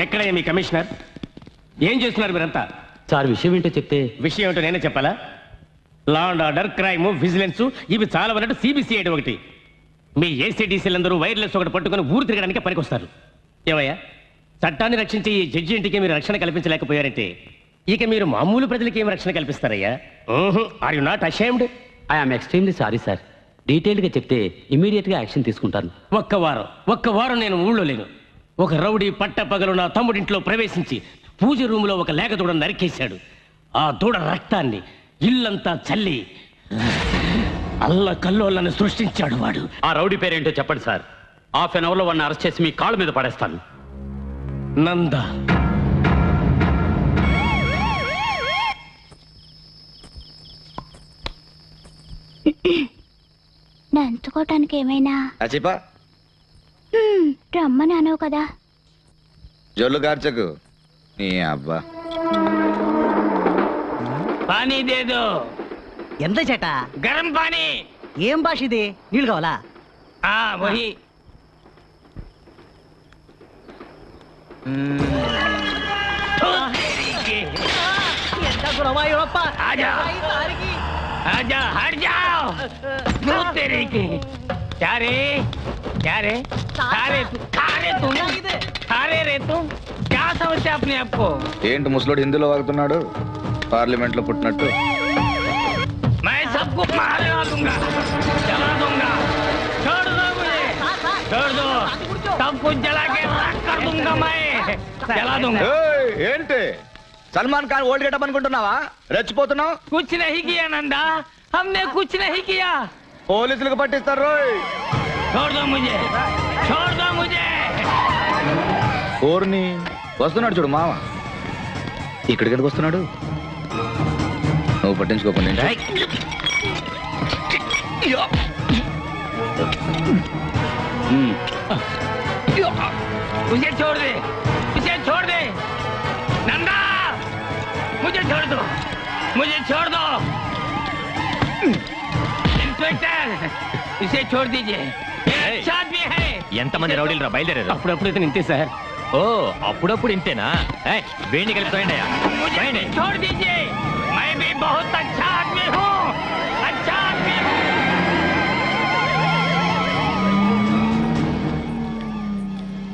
ఎక్కడయ్యా మీ commissioner? ఏం చేస్తున్నారు మీరంతా? సార్ విషయం ఏంటో చెప్తే. విషయం ఏంటో నేనే చెప్పాలా? Law and order, crime, vigilance ఇవి చాలా ఉన్నట్టు సిబిసిఐడి ఒకటి. మీ ఏసీడీసీలందరూ వైర్లెస్ ఒకటి పట్టుకుని ఊరు తిరగడానికి పనికొస్తారు. ఏమయ్యా, చట్టాన్ని రక్షించే ఈ జడ్జి ఇంటికి మీరు రక్షణ కల్పించలేకపోయారంటే ఇక మీరు మామూలు ప్రజలకి ఏం రక్షణ కల్పిస్తారయ్యా? Are you not ashamed? I'm extremely sorry sir. డీటెయిల్డ్గా చెప్తే ఇమీడియట్గా యాక్షన్ తీసుకుంటాను. ఒక్క వారం నేను ఊళ్ళో లేను. ఒక రౌడీ పట్టపగలు నా తమ్ముడింట్లో ప్రవేశించి పూజ రూములో ఒక లేక దూడను నరికేశాడు. ఆ దూడ రక్తాన్ని ఇల్లంతా చల్లి అల్ల కల్లోలను సృష్టించాడు వాడు. ఆ రౌడీ పేరేంటో చెప్పండి సార్. హాఫ్ అన్ అవర్లో వాడిని అరెస్ట్ చేసి మీ కాళ్ళ మీద పడేస్తాను. నంద. నంచుకోవటానికి ఏమైనా రమ్మని అనవు కదా. జొల్లు కార్చకు నీ అబ్బా. పానీ దేదో. ఎంత చేట? గరం పానీ. ఏం భాష ఇది? నీళ్ళు కావాలా? వహి. ఎంత గురవాయూరప్ప. ఆజా हट जाओ। क्यों तेरे के? क्या रे खा रहे तुम क्या समझते अपने आप को? ఏంటి ముసలోడు హిందీలో వాగుతున్నాడు? పార్లమెంట్ లో పుట్టినట్టు. मैं सबको मार दूंगा, जला दूंगा। छोड़ दो मुझे, छोड़ दो। सब कुछ जला के राख कर दूंगा मैं, जला दूंगा। ఏంటి సల్మాన్ ఖాన్ ఓల్డ్ గెటప్ అనుకుంటున్నావా? రెచ్చిపోతున్నావు? कुछ नहीं किया नंदा, हमने कुछ नहीं किया। పోలీసులకు పట్టిస్తారు రోయ్. छोड़ दो मुझे, छोड़ दो मुझे। ఓర్ని వస్తున్నాడు చూడు మామ. ఇక్కడికి ఎందుకు వస్తున్నాడు? నువ్వు పట్టించుకోకుండా मुझे छोड़ दे, मुझे छोड़ दे नंदा, मुझे छोड़ दो, मुझे छोड़ दो। इंस्पेक्टर इसे छोड़ दीजिए, अच्छा आदमी है। ఎంతమంది రౌడీలు రా బయలుదేరారు? అప్పుడప్పుడు ఇంతే సార్. ఓ అప్పుడప్పుడు ఇంతేనా? వేణి కలిపి मुझे छोड़ दीजिए, मैं भी बहुत अच्छा आदमी हूँ, अच्छा आदमी हूँ।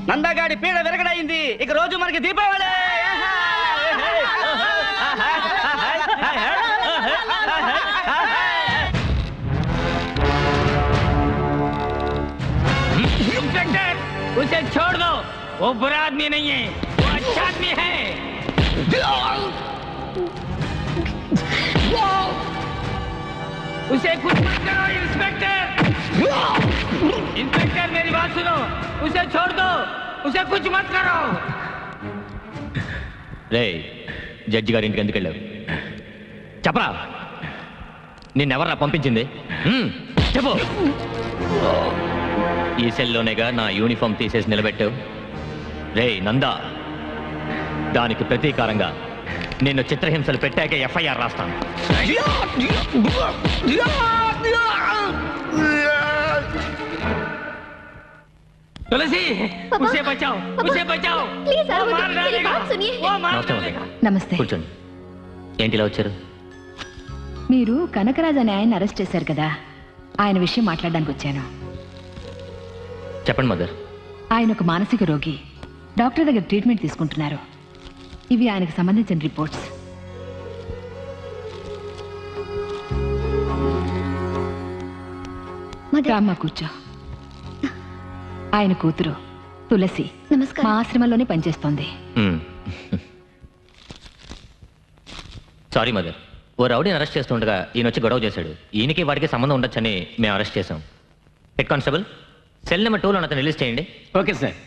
నందగాడి పీడ విరగడైంది. ఇక రోజు మనకి దీపావళి. इंस्पेक्टर उसे छोड़ दो, वो बुरा आदमी नहीं है, वो अच्छा आदमी है। उसे कुछ मत करो इंस्पेक्टर, इंस्पेक्टर मेरी बात सुनो, उसे छोड़ दो, उसे कुछ मत करो। రే జడ్జి గారి ఇంటికి ఎందుకు వెళ్ళావు? చెప్పరా, నిన్నెవర్రా పంపించింది? చెప్పు. ఈ సెల్లోనేగా నా యూనిఫామ్ తీసేసి నిలబెట్టావు. రే నందా, దానికి ప్రతీకారంగా నిన్ను చిత్రహింసలు పెట్టాక ఎఫ్ఐఆర్ రాస్తాను. तुलसी उसे बचाओ, उसे बचाओ, प्लीज वो मार डालेगा, वो मार नमस्ते डालेगा। నమస్తే. కూర్చోండి. ఏంటి ఇలా వచ్చారు? మీరు కనకరాజ్ అనే ఆయన అరెస్ట్ చేశారు కదా, ఆయన విషయం మాట్లాడడానికి వచ్చాను. చెప్పండి మదర్. ఆయన ఒక మానసిక రోగి, డాక్టర్ దగ్గర ట్రీట్మెంట్ తీసుకుంటున్నారు. ఇవి ఆయనకు సంబంధించిన రిపోర్ట్స్. రామ్మ కూర్చో. ఆయన కూతురు తులసి నమస్కారం. మా ఆశ్రమంలోనే పనిచేస్తోంది. సారీ మదర్, ఓ రౌడీని అరెస్ట్ చేస్తుండగా ఈయన వచ్చి గొడవ చేశాడు. ఈయనకి వాడికి సంబంధం ఉండొచ్చని మేము అరెస్ట్ చేశాం. హెడ్ కానిస్టేబుల్, సెల్ నెంబర్ 2లో అతను రిలీజ్ చేయండి. Okay sir.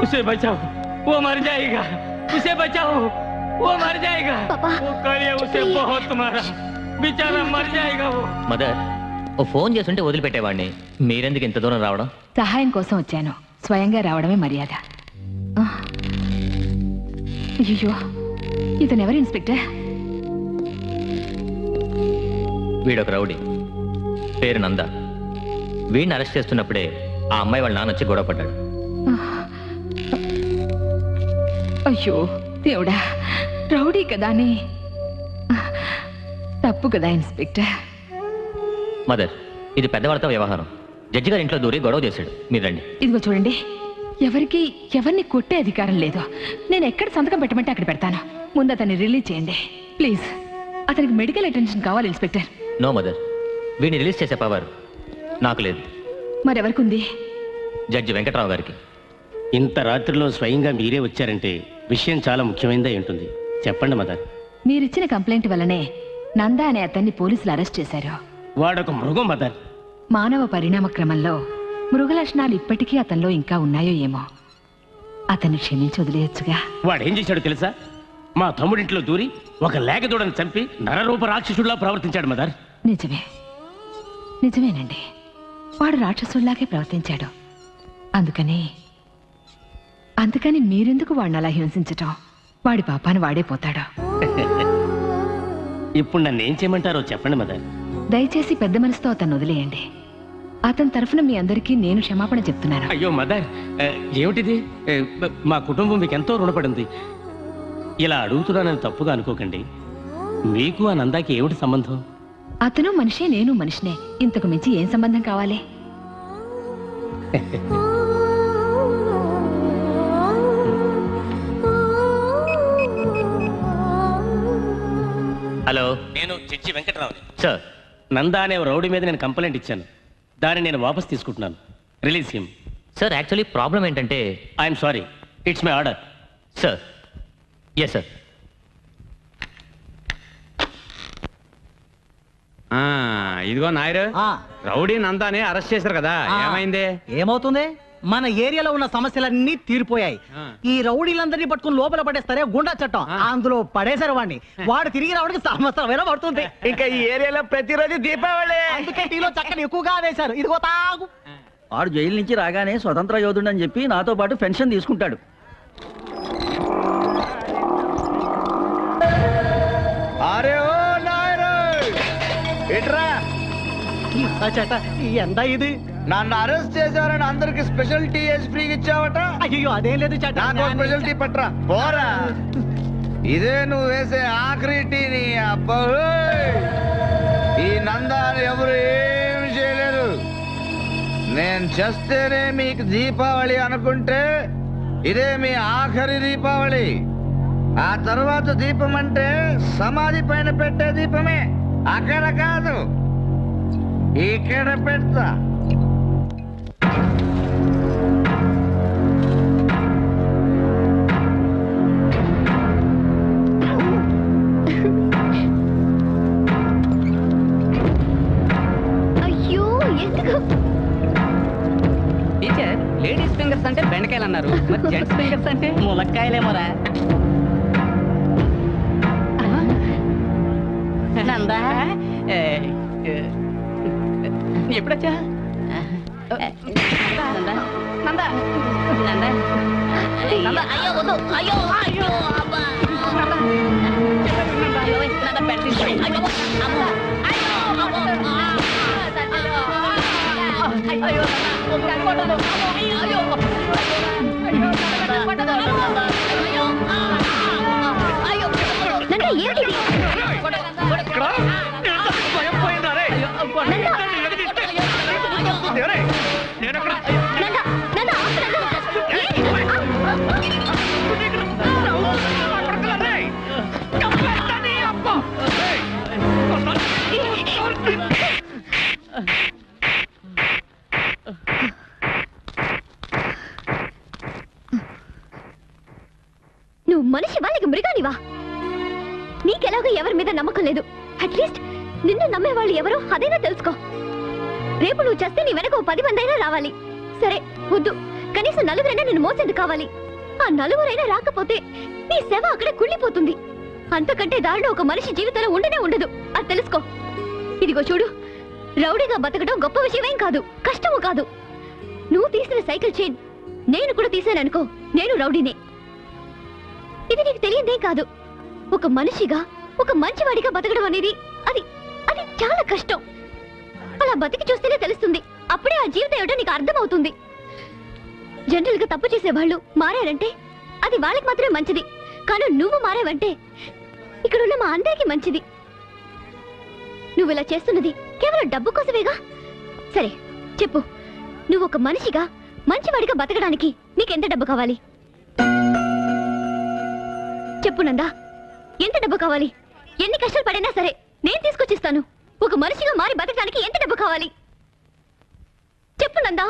उसे बचाओ, वो मर जाएगा, उसे बचाओ, वो मर जाएगा। पापा, वो कालिया उसे बहुत मारा, बेचारा मर जाएगा वो। మదర్, ఓ ఫోన్ చేస్తుంటే వదిలిపెట్టేవాడిని. మీరెందుకు ఇంత దూరం రావడం? సహాయం కోసం వచ్చాను, స్వయంగా రావడమే మర్యాద. అయ్యో, ఇతనెవరు ఇన్స్పెక్టర్? వీడొక రౌడీ, పేరు నంద. వీడిని అరెస్ట్ చేస్తున్నప్పుడే ఆ అమ్మాయి వాళ్ళ నాన్న వచ్చి గొడవ పడ్డాడు. అయ్యో దేవుడా, రౌడీ కదా అని. తప్పు కదా ఇన్స్పెక్టర్. మదర్, ఇది పెద్దవాళ్ళతో వ్యవహారం. జడ్జి గారి ఇంట్లో దూరి గొడవ చేశాడు. మీరు రండి. ఇదిగో చూడండి, ఎవరిని కొట్టే అధికారం లేదు. నేను ఎక్కడ సంతకం పెట్టమంటే అక్కడ పెడతాను. ముందు అతన్ని రిలీజ్ చేయండి ప్లీజ్. అతనికి మెడికల్ అటెన్షన్ కావాలి ఇన్స్పెక్టర్. నో మదర్, వీడిని రిలీజ్ చేసే పవర్ నాకు లేదు. మరెవరికి ఉంది? జడ్జి వెంకట్రావు గారికి. ఇంత రాత్రిలో స్వయంగా మీరే వచ్చారంటే విషయం చాలా ముఖ్యమైనదే ఉంటుంది. చెప్పండి మదర్. మీరిచ్చిన కంప్లైంట్ వల్లనే నందా అనే అతన్ని పోలీసులు అరెస్ట్ చేశారు. వాడొక మృగం మదర్. మానవ పరిణామ క్రమంలో మృగ లక్షణాలు ఇప్పటికీ అతనిలో ఇంకా ఉన్నాయో ఏమో. అతన్ని క్షమించి వదిలేయచ్చుగా. వాడేం చేశాడో తెలుసా? మా తమ్ముడింట్లో దూరి ఒక లేగదూడని చంపి నరరూప రాక్షసుడిలా ప్రవర్తించాడు మదర్. నిజమేనండి, వాడు రాక్షసుడిలాగే ప్రవర్తించాడు. అందుకని మీరెందుకు వాడిని అలా హింసించటం? వాడి పాపాన్ని వాడే పోతాడు. ఇప్పుడు నన్ను ఏం చేయమంటారో చెప్పండి మదర్. దయచేసి పెద్ద మనసుతో అతన్ని వదిలేయండి. అతని తరఫున మీ అందరికీ నేను క్షమాపణ చెప్తున్నాను. అయ్యో మదర్, ఏమిటిది? మా కుటుంబం మీకు ఎంతో రుణపడింది. ఇలా అడుగుతున్నానని తప్పుగా అనుకోకండి. మీకు ఆ నందాకి ఏమిటి సంబంధం? అతను మనిషే, నేను మనిషినే. ఇంతకు మించి ఏం సంబంధం కావాలి? హలో, నేను జడ్జి వెంకట్రావు. సార్. నందా అనే రౌడీ మీద నేను కంప్లైంట్ ఇచ్చాను. దాన్ని నేను వాపస్ తీసుకుంటున్నాను. Release him. Sir, actually problem ఏంటంటే I'm sorry, it's my order. Sir. Yes sir. ఇదిగో నాయరు, రౌడీ నందాని అరెస్ట్ చేశారు కదా, ఏమైంది? ఏమవుతుంది? మన ఏరియాలో ఉన్న సమస్యలన్నీ తీరిపోయాయి. ఈ రౌడీలందరినీ పట్టుకుని లోపల పడేస్తారే గుండా చట్టం, అందులో పడేశారు వాడిని. వాడు తిరిగి రావడానికి సంవత్సరం పడుతుంది. ఇంకా ఈ ఏరియాలో ప్రతిరోజు దీపావళి. అందుకే టీలో చక్కని ఎక్కువగా వేశారు. ఇదిగో తాగు. వాడు జైలు నుంచి రాగానే స్వతంత్ర యోధుడు అని చెప్పి నాతో పాటు పెన్షన్ తీసుకుంటాడు. అరే ఓ నాయరు, ఇట్రా. చట ఎంత ఇది? నన్ను అరెస్ట్ చేశారని అందరికి స్పెషల్ టీ వేసి ఫ్రీగా ఇచ్చావట. అయ్యో అదేం లేదు చట. నాకు స్పెషల్ టీ పట్రా. పోరా, ఇదే నువ్వు వేసే ఆఖరి టీ. నీ అబ్బా, ఈ నందాన్ని ఎవరు ఏమి చేయలేరు. నేను చేస్తేనే మీకు దీపావళి అనుకుంటే ఇదే మీ ఆఖరి దీపావళి. ఆ తర్వాత దీపం అంటే సమాధి పైన పెట్టే దీపమే. అక్కడ కాదు, ఇక్కడ పెడతా. అయ్యో ఎందుకు? టీచర్, లేడీస్ ఫింగర్స్ అంటే బెండకాయలు అన్నారు, మరి జెంట్స్ ఫింగర్స్ అంటే ములక్కాయలేమోరా? నందా, ఎప్పుడొచ్చా? నందా, నందా, నందా, నందా. అయ్యో వద్దు. అయ్యో అయ్యో అబ్బా. నందా, పెట్టించు. అయ్యో అమ్మా. అయ్యో అమ్మా. అయ్యో నువ్వు మనిషివా లేక మృగానివా? నీకెలాగో ఎవరి మీద నమ్మకం లేదు. అట్లీస్ట్ నిన్ను నమ్మేవాళ్ళు ఎవరో అదైనా తెలుసుకో. రేపు నువ్వు చేస్తే నీ వెనక 10 మంది అయినా రావాలి. సరే వద్దు, కనీసం 4 నిన్ను మోసేది కావాలి. ఆ 4 రాకపోతే నీ సేవ అక్కడే కుళ్ళిపోతుంది. అంతకంటే దారిలో ఒక మనిషి జీవితంలో ఉండనే ఉండదు. అది తెలుసుకో. ఇదిగో చూడు, రౌడీగా బతకడం గొప్ప విషయమేం కాదు, కష్టము కాదు. నువ్వు తీసిన సైకిల్ చైన్ నేను కూడా తీసాననుకో, నేను రౌడీనే. ఇది నీకు తెలియదేం కాదు. ఒక మనిషిగా, ఒక మంచివాడిగా బతకడం అనేది అది అది చాలా కష్టం. అలా బతికి చూస్తేనే తెలుస్తుంది అప్పుడే ఆ జీవితం ఏమిటో నీకు అర్థమవుతుంది. జనరల్ గా తప్పు చేసే వాళ్ళు మారారంటే అది వాళ్ళకి మాత్రమే మంచిది, కానీ నువ్వు మారావంటే ఇక్కడ ఉన్న మా అందరికీ మంచిది. నువ్వు ఇలా చేస్తున్నది కేవలం డబ్బు కోసమేగా? సరే చెప్పు, నువ్వు ఒక మనిషిగా మంచివాడిగా బతకడానికి నీకెంత డబ్బు కావాలి? చెప్పు నందా, ఎంత డబ్బు కావాలి? ఎన్ని కష్టాలు పడినా సరే నేను తీసుకొచ్చిస్తాను. ఒక మనిషిగా మారి బతకడానికి ఎంత డబ్బు కావాలి చెప్పు నందా.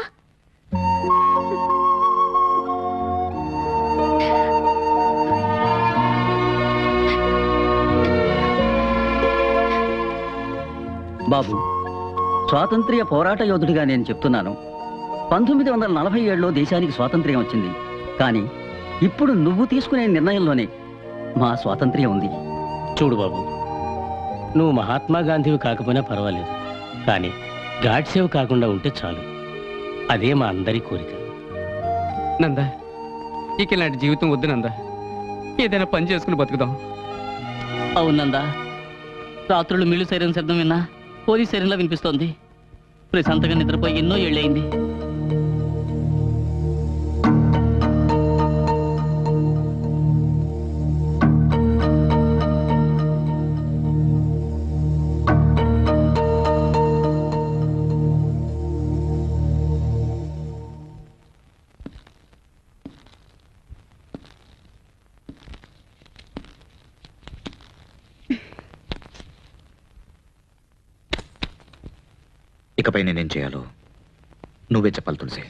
బాబు, స్వాతంత్ర్య పోరాట యోధుడిగా నేను చెప్తున్నాను, 1947లో దేశానికి స్వాతంత్ర్యం వచ్చింది. కానీ ఇప్పుడు నువ్వు తీసుకునే నిర్ణయంలోనే మా స్వాతంత్ర్యం ఉంది. చూడు బాబు, నువ్వు మహాత్మా గాంధీవి కాకపోయినా పర్వాలేదు, కానీ గాడ్సేవ్ కాకుండా ఉంటే చాలు. అదే మా అందరి కోరిక. నందా, ఇక ఇలాంటి జీవితం వద్దు నందా. ఏదైనా పని చేసుకుని బతుకుదాం. అవునందా, రాత్రులు మిల్లు సైరన్ శబ్దం విన్నా పోలీస్ సైరన్లా వినిపిస్తోంది. ప్రశాంతంగా నిద్రపోయి ఎన్నో ఏళ్ళయింది. ఇకపై నేనేం చేయాలో నువ్వే చెప్పాలి తులసి.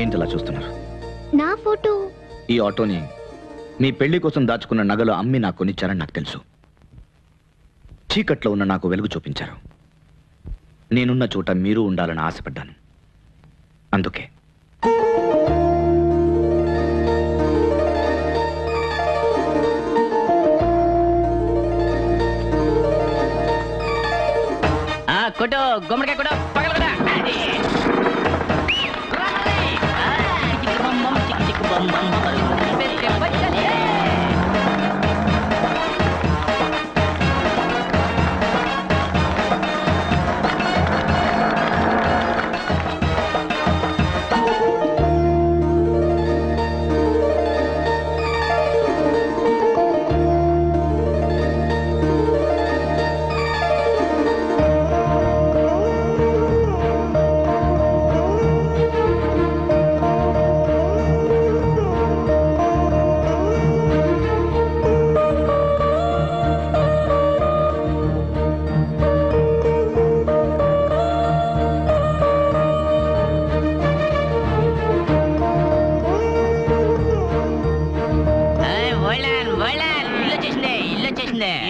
ఏంటలా చూస్తున్నారు? నా ఫోటో ఈ ఆటోని మీ పెళ్లి కోసం దాచుకున్న నగలు అమ్మి నాకు కొనిచ్చారని నాకు తెలుసు. చీకట్లో ఉన్న నాకు వెలుగు చూపించారు. నేనున్న చోట మీరు ఉండాలని ఆశపడ్డాను. అందుకే కొట్టు గుమ్మడికాయ కొట్టు, పగల కొట్టు.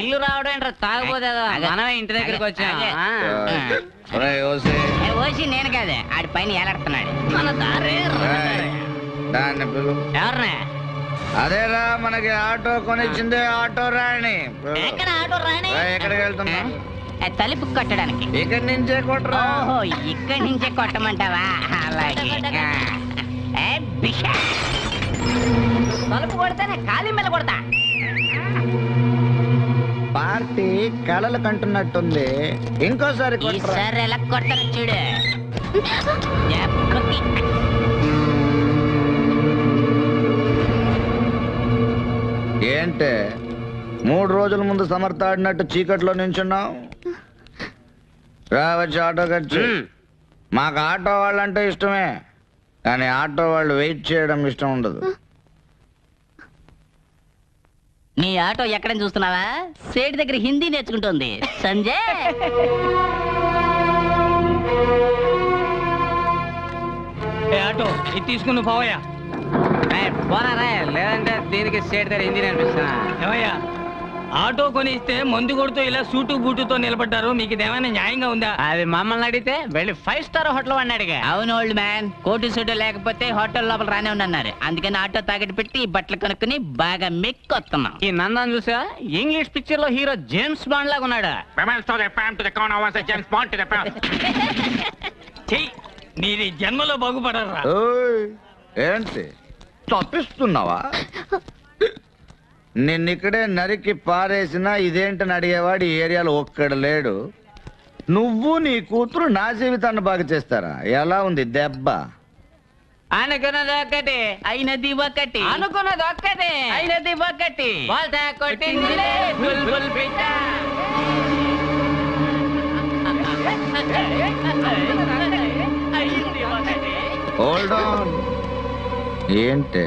ఇల్లు రావడం ఏంట్రా తాగబోదే, మనమే ఇంటి దగ్గరికి వచ్చాం. ఓసి నేను కాదే, ఆడి పైన ఏలాడుతున్నాడు. మన దారే ఎవరినే? అదేరా మనకి ఆటో కొనిచ్చింది ఆటో రాణి. ఎక్కడ ఆటో రాణి? ఎక్కడికి వెళ్తున్నా? తలుపు కొట్టడానికి. ఇక్కడి నుంచే కొట్టరా? ఓహో, ఇక్కడి నుంచే కొట్టమంటావా? అలాగే. తలుపు కొడితేనే ఖాళీ మీద కొడతా. పార్టీ కళలు కంటున్నట్టుంది, ఇంకోసారి ఈసారి ఎలా కొట్టను చూడు. ఏంటే 3 రోజుల ముందు సమర్థ ఆడినట్టు చీకట్లో నించున్నావు? రావచ్చు ఆటో ఖర్చు. మాకు ఆటో వాళ్ళంటే ఇష్టమే, కానీ ఆటో వాళ్ళు వెయిట్ చేయడం ఇష్టం ఉండదు. నీ ఆటో ఎక్కడని చూస్తున్నావా? సేటి దగ్గర హిందీ నేర్చుకుంటుంది. సంజయ్, ఆటో ఇది తీసుకుని పోవయ్యా. పోనారా లేదంటే దీనికి స్టేట్ గారు హిందీ నేర్పిస్తున్నా. ఏమయ్యా ఆటో కొనిస్తే మందు కొడుతూ ఇలా సూటు బూటుతో నిలబడ్డారు, మీకు ఇదేమైనా న్యాయంగా ఉందా? అది మమ్మల్ని అడిగితే వెళ్ళి 5 స్టార్ హోటల్ వాడిని అడిగా. అవును ఓల్డ్ మ్యాన్, కోటి సూటు లేకపోతే హోటల్ లోపల రానే ఉన్నారు. అందుకని ఆటో తాకట్టు పెట్టి ఈ బట్టలు కొనుక్కుని బాగా మెక్కొస్తున్నాం. ఈ నందాన్ని చూసా ఇంగ్లీష్ పిక్చర్ లో హీరో జేమ్స్ బాండ్ లాగా ఉన్నాడు. చెయ్యి నీది జన్మలో బాగుపడరా. ఓయ్, ఏంటి తప్పిస్తున్నావా? నిన్నిక్కడే నరికి పారేసినా ఇదేంటని అడిగేవాడు ఈ ఏరియాలో ఒక్కడు లేడు. నువ్వు నీ కూతురు నా జీవితాన్ని బాగా చేస్తారా? ఎలా ఉంది దెబ్బ? అనుకున్నది ఒక్కటి అయినది ఒకటి, అనుకున్నది ఒక్కటే అయినది ఒకటి. బోల్తా కొట్టిందిలే బుల్బుల్ పిట్ట. Hold on. ఏంటే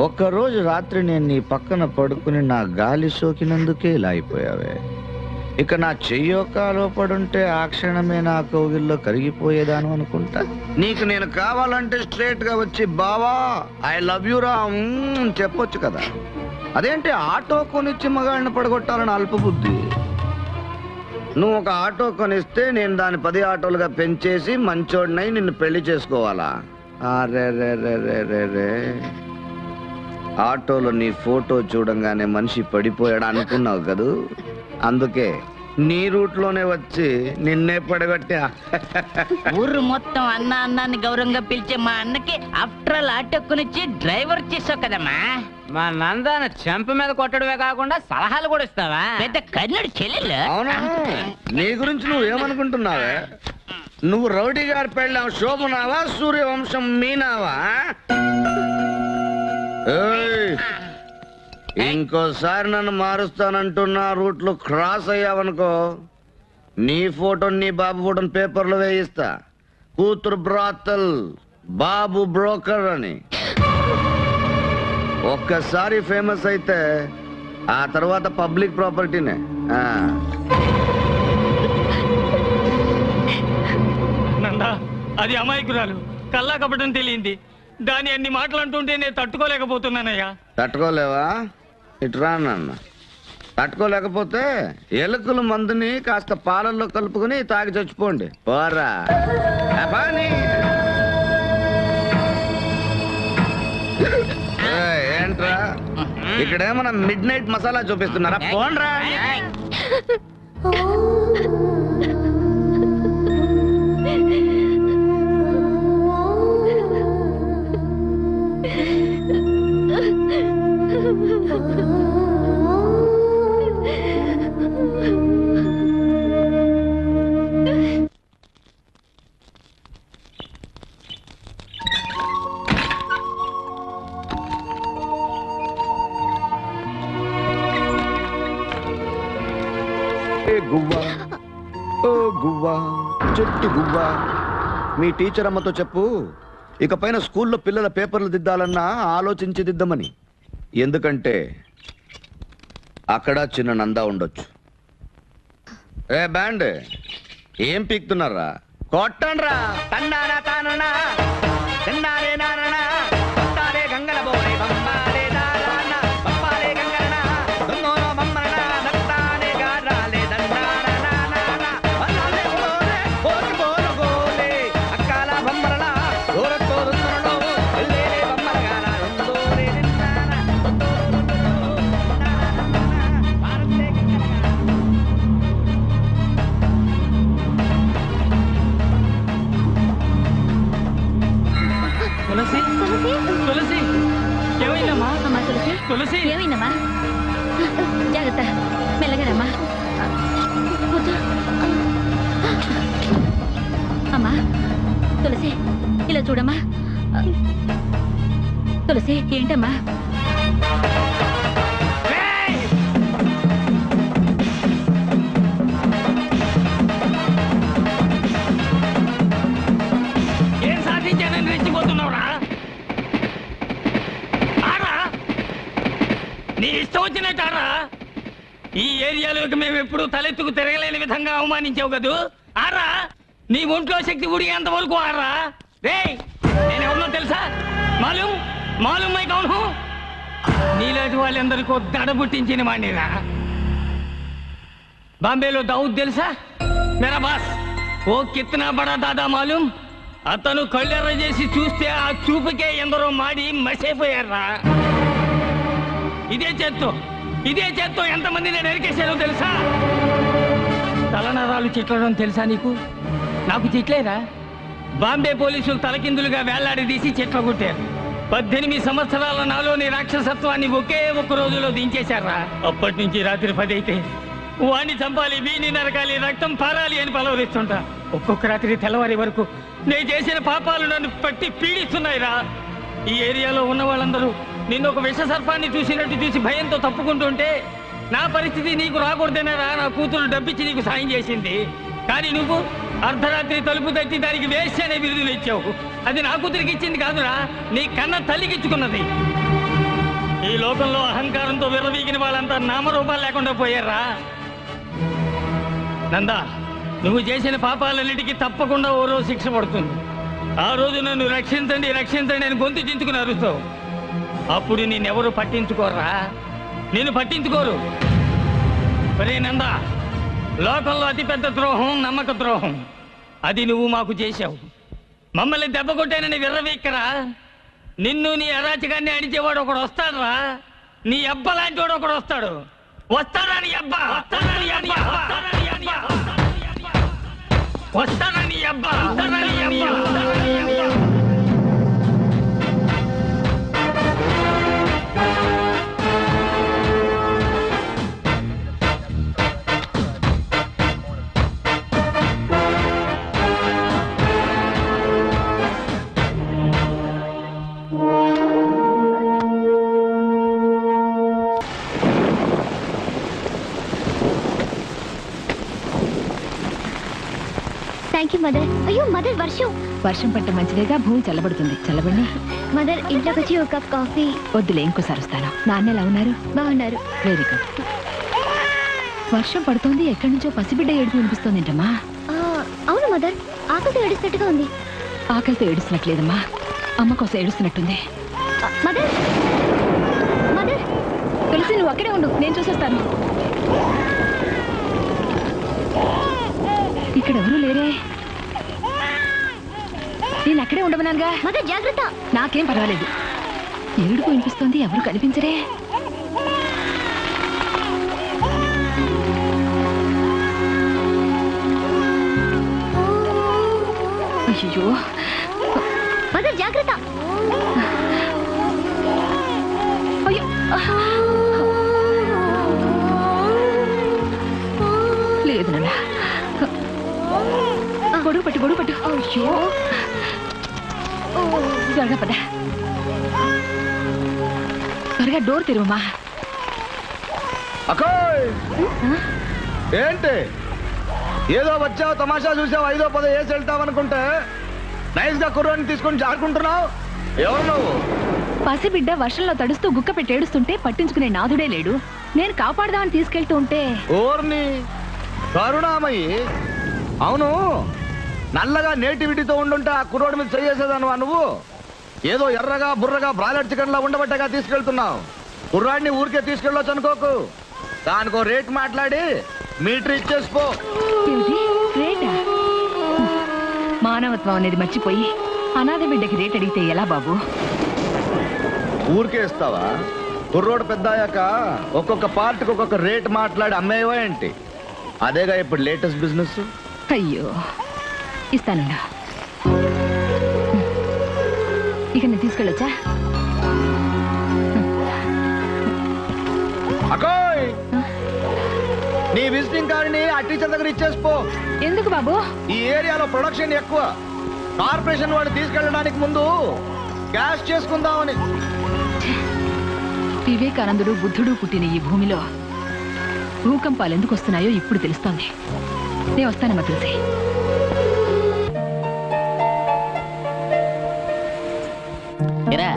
ఒక్కరోజు రాత్రి నేను నీ పక్కన పడుకుని నా గాలి సోకినందుకే ఇలా అయిపోయావే. ఇక నా చెయ్యో కాలో పడుంటే ఆ క్షణమే నా కౌగిల్లో కరిగిపోయేదాను అనుకుంటా. నీకు నేను కావాలంటే స్ట్రేట్ గా వచ్చి బావా ఐ లవ్ యూ రా చెప్పొచ్చు కదా. అదేంటి ఆటో కొనిచ్చి మగాడిని పడగొట్టాలని అల్పబుద్ధి. నువ్వు ఒక ఆటో కొనిస్తే నేను దాన్ని 10 ఆటోలుగా పెంచేసి మంచోడినై నిన్ను పెళ్లి చేసుకోవాలా? అరే రే రే రే రే రే. ఆటోలో నీ ఫోటో చూడంగానే మనిషి పడిపోయాడు అనుకున్నావు కదూ, అందుకే నీ రూట్లోనే వచ్చి నిన్నే పడగొట్టా. ఊరు మొత్తం అన్న అన్నాన్ని గౌరవంగా పిలిచే మా అన్నకి ఆఫ్టర్ ఆల్ ఆటో కొనిచ్చి డ్రైవర్ చేసావు కదమ్మా. మా నందాన్ని చెంప మీద కొట్టడమే కాకుండా సలహాలు కూడా ఇస్తావా? పెద్ద కర్ణుడు చెల్లెలు. అవునా? నీ గురించి నువ్వేమనుకుంటున్నావే? నువ్వు రౌడీ గారి పెళ్ళాం శోభనావా, సూర్యవంశం మీనావా? ఏయ్, ఇంకోసారి నన్ను మారుస్తానంటున్నా రూట్లు క్రాస్ అయ్యావనుకో నీ ఫోటో నీ బాబు ఫోటోని పేపర్లో వేయిస్తా. కూతురు బ్రాతల్, బాబు బ్రోకర్ అని. ఒక్కసారి ఫేమస్ అయితే ఆ తర్వాత పబ్లిక్ ప్రాపర్టీనే. నందా, అది అమాయకురాలు, కల్లా కపటం తెలియంది. దాని అన్ని మాటలు అంటుంటే నేను తట్టుకోలేకపోతున్నానయ్యా. తట్టుకోలేవా? ఇట్రా నాన్న. తట్టుకోలేకపోతే ఎలుకల మందుని కాస్త పాలల్లో కలుపుకుని తాగి చచ్చిపోండి. పోరా అబాని. ఏంట్రా ఇక్కడేమన్నా మిడ్ నైట్ మసాలా చూపిస్తున్నారా? పోండ్రా. గువ్వా ఓ గువ్వా చెట్టు గువ్వా, మీ టీచర్ అమ్మతో చెప్పు ఇకపైన స్కూల్లో పిల్లల పేపర్లు దిద్దాలన్నా ఆలోచించి దిద్దమని. ఎందుకంటే అక్కడ చిన్న నందా ఉండొచ్చు. ఏ బ్యాండ్ ఏం పీక్తున్నారా? కొట్టండ్రా. తండానా తాననా తండానే నాననా కొట్టాలే గంగల బోరే బొమ్మాలే దారానా బొమ్మాలే గంగలనా దొంగోనో బొమ్మలనా దత్తానే గారాలే దండానా నానా వల్లాలే బోరే కోటి బోరు గోలే అక్కాల బొమ్మలనా దూర కోరున్నరలో ఎల్లేలే బొమ్మల గారా రెండోరే నిన్నానా భారతే తులసి, తులసి, ఏమైందమ్మా? అమ్మా తులసి, తులసి, ఏమైందమ్మా? జాగ్రత్త, మెల్లగారమ్మా. కూర్చో. అమ్మా తులసి, ఇలా చూడమ్మా. తులసి, ఏంటమ్మా? ఏం సాధించానని రెచ్చిపోతున్నావురా? ఆరా, నీ ఇష్టం వచ్చినట్టారా? ఈ ఏరియాలోకి మేము ఎప్పుడు తలెత్తుకు తిరగలేని విధంగా అవమానించావు కదూ. ఆరా, నీ ఒంట్లో శక్తి ఉడిగేంత వరకు ఆరా. రేయ్, నేనెవరినో తెలుసా? మాలూం మాలూమ్ మై కౌన్ హూ? నీలాంటి వాళ్ళందరికీ దడ పుట్టించిన వాడినిరా. బాంబేలో దావుద్ తెలుసా? మేరా బాస్ ఓ కిత్నా బడా దాదా మాలూమ్. అతను కళ్ళెర్ర చేసి చూస్తే ఆ చూపుకే ఎందరో మాడి మసైపోయారా. ఇదే చేత్తో ఎంతమందిని నరికేశారో తెలుసా? తలనరాలు చిట్లడం తెలుసా నీకు? నాకు చిట్లేరా. బాంబే పోలీసులు తలకిందులుగా వేళ్లాడదీసి చిట్ల కొట్టారు. 18 సంవత్సరాల నాలోని రాక్షసత్వాన్ని ఒకే ఒక్క రోజులో దించేశారా. అప్పటి నుంచి రాత్రి 10 అయితే వాణ్ణి చంపాలి, వీణ్ణి నరకాలి, రక్తం పారాలి అని పలవరిస్తుంటా. ఒక్కొక్క రాత్రి తెల్లవారి వరకు నేను చేసిన పాపాలు నన్ను పట్టి పీడిస్తున్నాయిరా. ఈ ఏరియాలో ఉన్న వాళ్ళందరూ నిన్ను ఒక విష సర్పాన్ని చూసినట్టు చూసి భయంతో తప్పుకుంటుంటే నా పరిస్థితి నీకు రాకూడదేనారా. నా కూతురు డబ్బిచ్చి నీకు సాయం చేసింది. కానీ నువ్వు అర్ధరాత్రి తలుపు తట్టి దానికి వేస్ట్ అనే బిరుదులు ఇచ్చావు. అది నా కూతురికి ఇచ్చింది కాదురా, నీ కన్న తల్లికి ఇచ్చుకున్నది. ఈ లోకంలో అహంకారంతో విర్రవీగిన వాళ్ళంతా నామరూపాలు లేకుండా పోయారా. నందా, నువ్వు చేసిన పాపాలన్నిటికీ తప్పకుండా ఓ రోజు శిక్ష పడుతుంది. ఆ రోజు నన్ను రక్షించండి రక్షించండి అని గొంతు చించుకుని అరుస్తావు. అప్పుడు నిన్నెవరు పట్టించుకోరా. నేను పట్టించుకోరు. ఒరే నందా, లోకంలో అతిపెద్ద ద్రోహం నమ్మక ద్రోహం. అది నువ్వు మాకు చేశావు. మమ్మల్ని దెబ్బ కొట్టానని విర్రవీక్కరా. నిన్ను నీ అరాచకాన్ని అడిచేవాడు ఒకడు వస్తాడురా. నీ అబ్బ లాంటి వాడు ఒకడు వస్తాడు. వస్తాడా నీ అబ్బా? వస్తాడా నీ అబ్బా? వస్తాడా నీ అబ్బా? వస్తాడా నీ అబ్బా? Thank you mother. అయ్యో మదర్, వర్షం పట్ట మంచిదేగా, భూమి చల్లబడుతుంది. చల్లబడి మదర్, ఇంట్లోకి వచ్చి ఒక కప్ కాఫీ. వద్దులే, ఇంకోసారి వస్తాను. నాన్న ఎలా ఉన్నారు? బాగున్నారు. Very good. వర్షం పడుతోంది, ఎక్కడి నుంచో పసిబిడ్డ ఏడుపు వినిపిస్తోంది ఏంటమ్మా? అవును మదర్, ఆకలితో ఏడుస్తున్నట్టుగా ఉంది. ఆకలితో ఏడుస్తున్నట్లేదమ్మా, అమ్మ కోసం ఏడుస్తున్నట్టుంది. మదర్ మదర్, తులసి నువ్వు అక్కడే ఉండు, నేను చూసేస్తాను. ఇక్కడ ఎవరూ లేరే. నేను అక్కడే ఉండమన్నానుగా. మదర్ జాగ్రత్త. నాకేం పర్వాలేదు. ఏడుపు వినిపిస్తోంది, ఎవరు కనిపించరే. అయ్యో, మదర్ జాగ్రత్త. అయ్యో, లేదు నాన్న. గొడుగు పట్టు. అయ్యో, త్వరగా పద. త్వరగా డోర్ తెరువమ్మా. అక్కోయ్, ఏంటి ఏదో వచ్చావు, తమాషా చూసావు, 5ో 10 వేసి వెళ్తావనుకుంటే నైస్ గా కుర్రాన్ని తీసుకొని జారుకుంటున్నావు. ఎవరు నువ్వు? పసిబిడ్డ వర్షంలో తడుస్తూ గుక్క పెట్టి ఏడుస్తుంటే పట్టించుకునే నాథుడే లేడు. నేను కాపాడదామని తీసుకెళ్తూ ఉంటే ఓర్ని కరుణామయ్యి. అవును, నల్లగా నేటివిటీతో ఉండుంటే ఆ కుర్రోడి మీద చేసేదానువా నువ్వు? ఏదో ఎర్రగా బుర్రగా బ్రాయిలర్ చికెన్ లా ఉండబట్టగా తీసుకెళ్తున్నావు. కుర్రాడిని ఊరికే తీసుకెళ్ళొచ్చు అనుకోకు. దానికో రేట్ మాట్లాడి మీటర్ ఇచ్చేసిపో. రేటా? మానవత్వం అనేది మర్చిపోయి అనాథ బిడ్డకి రేట్ అడిగితే ఎలా బాబు? ఊరికే ఇస్తావా? కుర్రోడు పెద్ద అయ్యాక ఒక్కొక్క పార్టీకి ఒక్కొక్క రేట్ మాట్లాడి అమ్మేవా ఏంటి? అదేగా ఇప్పుడు లేటెస్ట్ బిజినెస్. అయ్యో, ఇస్తానుండా. ఇక నేను తీసుకెళ్ళొచ్చా? అకోయ్, నీ విజిటింగ్ కార్డుని ఆ టీచర్ దగ్గర ఇచ్చేసిపో. ఎందుకు బాబు? ఈ ఏరియాలో ప్రొడక్షన్ ఎక్కువ. కార్పొరేషన్ వాడు తీసుకెళ్ళడానికి ముందు క్యాష్ చేసుకుందామని. వివేకానందుడు బుద్ధుడు పుట్టిన ఈ భూమిలో భూకంపాలు ఎందుకు వస్తున్నాయో ఇప్పుడు తెలుస్తోంది. నేను వస్తానమ్మా తులసి. ఏరా,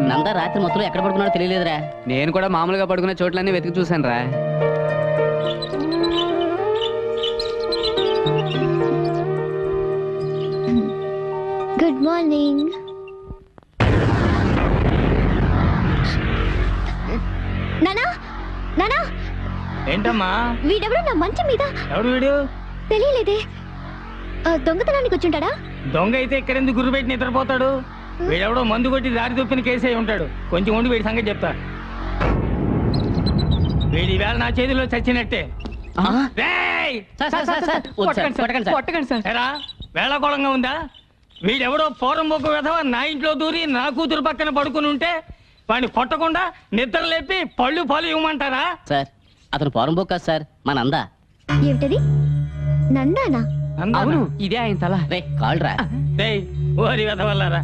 నందా రాత్రి మొత్తం ఎక్కడ పడుకున్నాడో తెలియలేదురా. నేను కూడా మామూలుగా పడుకునే చోట్లన్నీ వెతికి చూశాను రా. Good morning. ఏంటమ్మా వీడెవడో నా మంచం మీద ఎవడు వీడు తెలియలేదే దొంగతనానికి వచ్చుంటాడా? దొంగ అయితే ఇక్కడెందుకు గుర్రు పెట్టి నిద్రపోతాడు? వీడెవడో మందు కొట్టి దారి తొప్పిన కేసే ఉంటాడు. కొంచెం ఉండి వీడి సంగతి చెప్తా. వీడి వేళ నా చేతిలో చచ్చినట్టే. రేయ్! ఎరా, వేళకోళంగా ఉందా? వీడెవడో పూర్వం ఒక విధవ నా ఇంట్లో దూరి నా కూతురు పక్కన పడుకుని ఉంటే వాడిని కొట్టకుండా నిద్ర లేపి పళ్ళు ఇవ్వమంటారా? సార్ అతను పోరంబోక్ కాదు సార్ మా నందా. ఏమిటది? నందానా? అవును. ఇదే ఆయన తల. రే కాల్రా. రేయ్, ఓరి విధవల్లారా,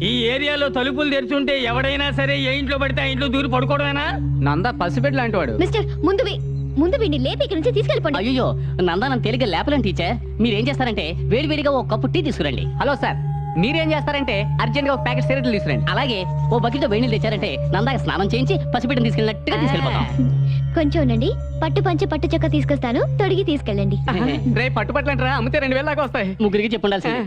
ఈ ఏరియాలో తలుపులు తెరుచుంటే ఎవడైనా సరే ఏ ఇంట్లో పడితే ఆ ఇంట్లో దూరి పడుకోవడమేనా? నంద పసిబిడ్డ లాంటి వాడు. మిస్టర్ ముందు వీడిని లేపి ఇక్కడి నుంచి తీసుకెళ్ళిపోండి. అయ్యో నందా నన్ను తేలిగ్గా లేపలేను టీచర్. మీరేం చేస్తారంటే వేడివేడిగా ఒక కప్పు టీ తీసుకురండి. హలో సార్, మీరేం చేస్తారంటే అర్జెంట్ గా ఒక ప్యాకెట్ సిగరెట్లు తీసుకురండి. అలాగే ఓ బకెట్ వేడి నీళ్ళు తెచ్చారంటే నందాకి స్నానం చేయించి పసిబిడ్డను తీసుకెళ్ళినట్టుగా తీసుకెళ్ళిపోతాం. కొంచెం ఉండండి, పట్టు చొక్క తీసుకొస్తాను, తొడిగి తీసుకెళ్ళండి. రేపు పట్టుపట్లంటారా? అమ్మితే 2000 దాకా వస్తాయి. ముగ్గురికి చెప్పుండాల్సింది.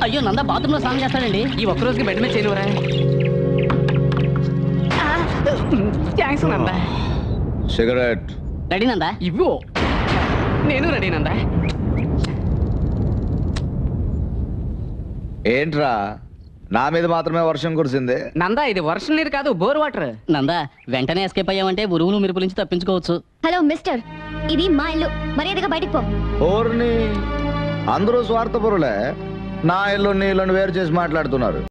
అయ్యో నందా బాత్రూమ్ లో స్నానం చేస్తాడండి. ఈ ఒక్క రోజుకి బెడ్ మీద చేయనురా. Thanks Nanda. Cigarette ready Nanda? ఇవ్వు. నేను రెడీ నందా. ఏంట్రా నా మీద మాత్రమే వర్షం కురిసింది? నందా ఇది వర్షం నీరు కాదు, బోర్ వాటర్. నందా వెంటనే ఎస్కేప్ అయ్యామంటే ఉరువులు మెరుపుల నుంచి తప్పించుకోవచ్చు. హలో మిస్టర్, ఇది మా ఇల్లు, మర్యాదగా బయటికి పో. ఓర్ని అందరూ స్వార్థపరులే. నా ఇల్లు నీ ఇల్లుని వేరు చేసి మాట్లాడుతున్నారు.